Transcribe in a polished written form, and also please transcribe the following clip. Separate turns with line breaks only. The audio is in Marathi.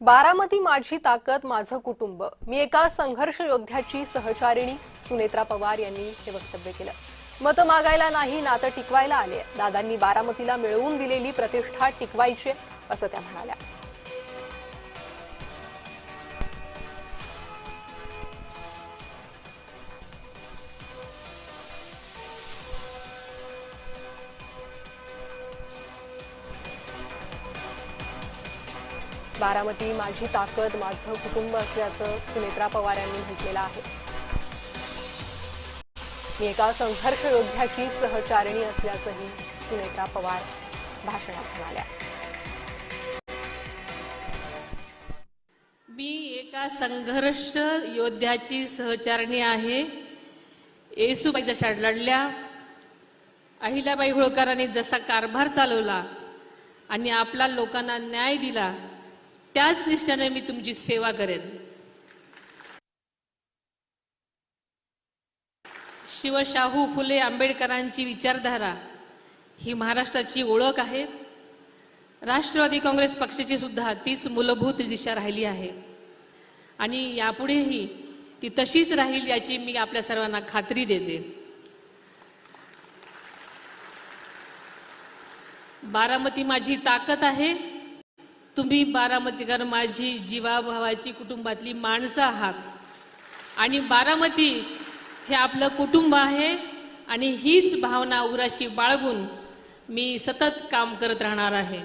बारामती माझी ताकद माझं कुटुंब। मी एका संघर्ष योद्ध्याची सहचारिणी सुनेत्रा पवार यांनी हे वक्तव्य केलं। मत मागायला नाही, नातं टिकवायला आले। दादांनी बारामतीला मिळवून दिलेली प्रतिष्ठा टिकवायची असं त्या म्हणाल्या। बारामती माझी ताकद माझं कुटुंब असल्याचं सुनेत्रा पवार यांनी म्हटलेलं आहे। मी एका संघर्ष योद्ध्याची सहचारिणी असल्याचंही सुनेत्रा पवार भाषणात म्हणाल्या।
मी एका संघर्ष योद्ध्याची सहचारिणी आहे। येसूबाई जशा लढल्या, अहिल्याबाई होळकरांनी जसा कारभार चालवला आणि आपल्या लोकांना न्याय दिला, त्याच निष्ठेने मी तुमची सेवा करेन। शिवशाहू फुले आंबेडकरांची विचारधारा ही महाराष्ट्राची ओळख आहे। राष्ट्रवादी काँग्रेस पक्षाची सुद्धा तीच मूलभूत दिशा राहिली आहे आणि यापुढेही ती तशीच राहील याची मी आपल्या सर्वांना खात्री देते। बारामती माझी ताकद आहे। तुम्ही बारामतीकर माझी जीवाभावाची कुटुंबातली माणसं आहात आणि बारामती हे आपलं कुटुंब आहे आणि हीच भावना उराशी बाळगून मी सतत काम करत राहणार आहे।